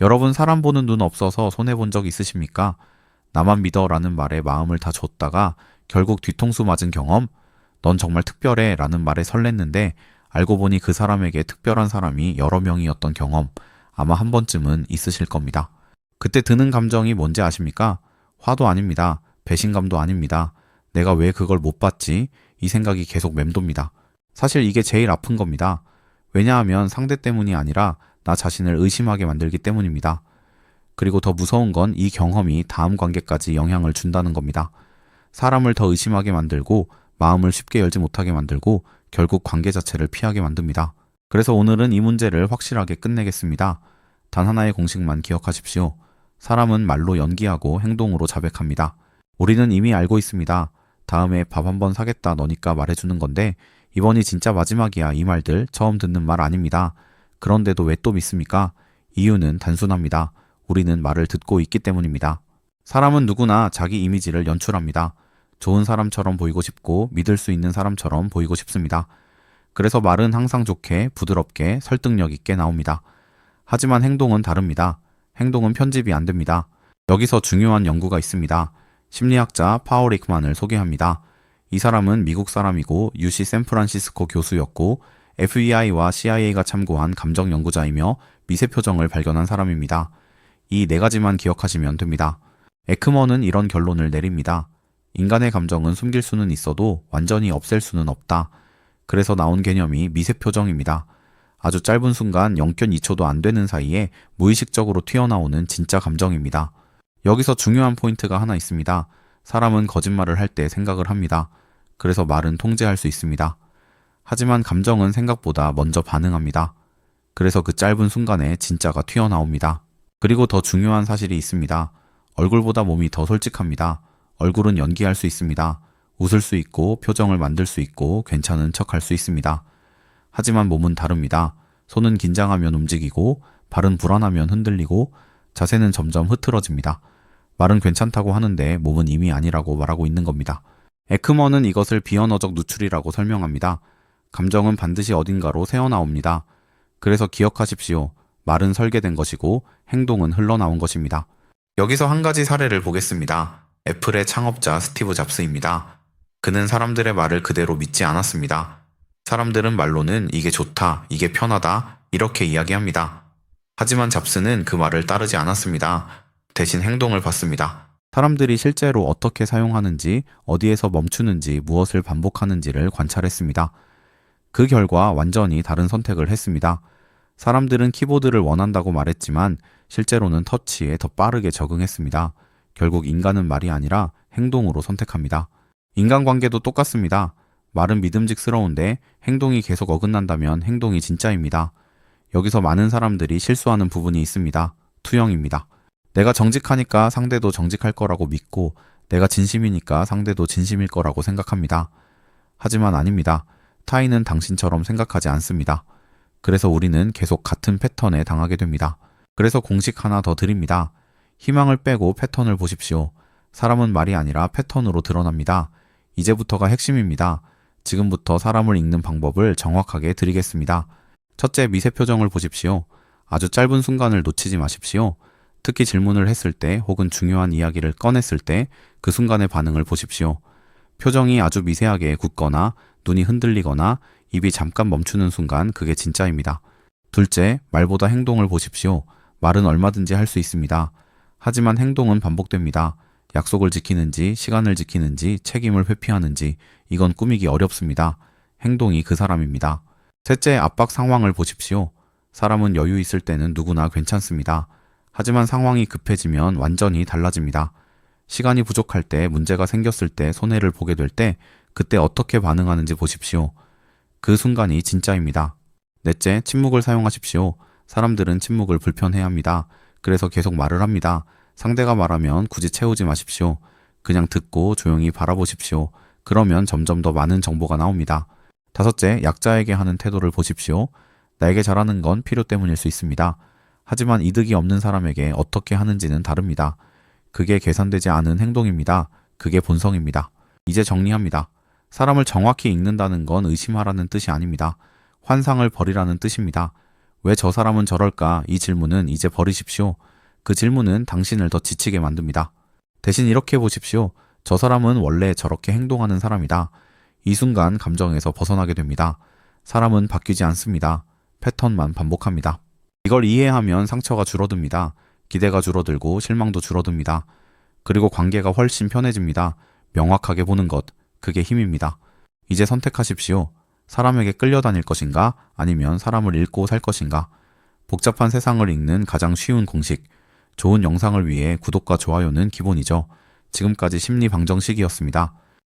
여러분 사람 보는 눈 없어서 손해본 적 있으십니까? 나만 믿어 라는 말에 마음을 다 줬다가 결국 뒤통수 맞은 경험? 넌 정말 특별해 라는 말에 설렜는데 알고 보니 그 사람에게 특별한 사람이 여러 명이었던 경험 아마 한 번쯤은 있으실 겁니다. 그때 드는 감정이 뭔지 아십니까? 화도 아닙니다. 배신감도 아닙니다. 내가 왜 그걸 못 봤지? 이 생각이 계속 맴돕니다. 사실 이게 제일 아픈 겁니다. 왜냐하면 상대 때문이 아니라 나 자신을 의심하게 만들기 때문입니다. 그리고 더 무서운 건 이 경험이 다음 관계까지 영향을 준다는 겁니다. 사람을 더 의심하게 만들고 마음을 쉽게 열지 못하게 만들고 결국 관계 자체를 피하게 만듭니다. 그래서 오늘은 이 문제를 확실하게 끝내겠습니다. 단 하나의 공식만 기억하십시오. 사람은 말로 연기하고 행동으로 자백합니다. 우리는 이미 알고 있습니다. 다음에 밥 한번 사겠다 너니까 말해주는 건데 이번이 진짜 마지막이야 이 말들 처음 듣는 말 아닙니다. 그런데도 왜 또 믿습니까? 이유는 단순합니다. 우리는 말을 듣고 있기 때문입니다. 사람은 누구나 자기 이미지를 연출합니다. 좋은 사람처럼 보이고 싶고 믿을 수 있는 사람처럼 보이고 싶습니다. 그래서 말은 항상 좋게, 부드럽게, 설득력 있게 나옵니다. 하지만 행동은 다릅니다. 행동은 편집이 안 됩니다. 여기서 중요한 연구가 있습니다. 심리학자 파울 에크만을 소개합니다. 이 사람은 미국 사람이고 UC 샌프란시스코 교수였고 FBI와 CIA가 참고한 감정 연구자이며 미세 표정을 발견한 사람입니다. 이 네 가지만 기억하시면 됩니다. 에크먼은 이런 결론을 내립니다. 인간의 감정은 숨길 수는 있어도 완전히 없앨 수는 없다. 그래서 나온 개념이 미세 표정입니다. 아주 짧은 순간 0.2초도 안 되는 사이에 무의식적으로 튀어나오는 진짜 감정입니다. 여기서 중요한 포인트가 하나 있습니다. 사람은 거짓말을 할 때 생각을 합니다. 그래서 말은 통제할 수 있습니다. 하지만 감정은 생각보다 먼저 반응합니다. 그래서 그 짧은 순간에 진짜가 튀어나옵니다. 그리고 더 중요한 사실이 있습니다. 얼굴보다 몸이 더 솔직합니다. 얼굴은 연기할 수 있습니다. 웃을 수 있고 표정을 만들 수 있고 괜찮은 척할 수 있습니다. 하지만 몸은 다릅니다. 손은 긴장하면 움직이고 발은 불안하면 흔들리고 자세는 점점 흐트러집니다. 말은 괜찮다고 하는데 몸은 이미 아니라고 말하고 있는 겁니다. 에크먼은 이것을 비언어적 누출이라고 설명합니다. 감정은 반드시 어딘가로 새어나옵니다. 그래서 기억하십시오. 말은 설계된 것이고 행동은 흘러나온 것입니다. 여기서 한 가지 사례를 보겠습니다. 애플의 창업자 스티브 잡스입니다. 그는 사람들의 말을 그대로 믿지 않았습니다. 사람들은 말로는 이게 좋다, 이게 편하다 이렇게 이야기합니다. 하지만 잡스는 그 말을 따르지 않았습니다. 대신 행동을 봤습니다. 사람들이 실제로 어떻게 사용하는지, 어디에서 멈추는지, 무엇을 반복하는지를 관찰했습니다. 그 결과 완전히 다른 선택을 했습니다. 사람들은 키보드를 원한다고 말했지만 실제로는 터치에 더 빠르게 적응했습니다. 결국 인간은 말이 아니라 행동으로 선택합니다. 인간관계도 똑같습니다. 말은 믿음직스러운데 행동이 계속 어긋난다면 행동이 진짜입니다. 여기서 많은 사람들이 실수하는 부분이 있습니다. 투영입니다. 내가 정직하니까 상대도 정직할 거라고 믿고 내가 진심이니까 상대도 진심일 거라고 생각합니다. 하지만 아닙니다. 타인은 당신처럼 생각하지 않습니다. 그래서 우리는 계속 같은 패턴에 당하게 됩니다. 그래서 공식 하나 더 드립니다. 희망을 빼고 패턴을 보십시오. 사람은 말이 아니라 패턴으로 드러납니다. 이제부터가 핵심입니다. 지금부터 사람을 읽는 방법을 정확하게 드리겠습니다. 첫째, 미세 표정을 보십시오. 아주 짧은 순간을 놓치지 마십시오. 특히 질문을 했을 때 혹은 중요한 이야기를 꺼냈을 때 그 순간의 반응을 보십시오. 표정이 아주 미세하게 굳거나 눈이 흔들리거나 입이 잠깐 멈추는 순간 그게 진짜입니다. 둘째, 말보다 행동을 보십시오. 말은 얼마든지 할 수 있습니다. 하지만 행동은 반복됩니다. 약속을 지키는지, 시간을 지키는지, 책임을 회피하는지 이건 꾸미기 어렵습니다. 행동이 그 사람입니다. 셋째, 압박 상황을 보십시오. 사람은 여유 있을 때는 누구나 괜찮습니다. 하지만 상황이 급해지면 완전히 달라집니다. 시간이 부족할 때, 문제가 생겼을 때, 손해를 보게 될 때 그때 어떻게 반응하는지 보십시오. 그 순간이 진짜입니다. 넷째, 침묵을 사용하십시오. 사람들은 침묵을 불편해합니다. 그래서 계속 말을 합니다. 상대가 말하면 굳이 채우지 마십시오. 그냥 듣고 조용히 바라보십시오. 그러면 점점 더 많은 정보가 나옵니다. 다섯째, 약자에게 하는 태도를 보십시오. 나에게 잘하는 건 필요 때문일 수 있습니다. 하지만 이득이 없는 사람에게 어떻게 하는지는 다릅니다. 그게 계산되지 않은 행동입니다. 그게 본성입니다. 이제 정리합니다. 사람을 정확히 읽는다는 건 의심하라는 뜻이 아닙니다. 환상을 버리라는 뜻입니다. 왜 저 사람은 저럴까? 이 질문은 이제 버리십시오. 그 질문은 당신을 더 지치게 만듭니다. 대신 이렇게 해보십시오. 저 사람은 원래 저렇게 행동하는 사람이다. 이 순간 감정에서 벗어나게 됩니다. 사람은 바뀌지 않습니다. 패턴만 반복합니다. 이걸 이해하면 상처가 줄어듭니다. 기대가 줄어들고 실망도 줄어듭니다. 그리고 관계가 훨씬 편해집니다. 명확하게 보는 것, 그게 힘입니다. 이제 선택하십시오. 사람에게 끌려다닐 것인가? 아니면 사람을 읽고 살 것인가? 복잡한 세상을 읽는 가장 쉬운 공식. 좋은 영상을 위해 구독과 좋아요는 기본이죠. 지금까지 심리방정식이었습니다.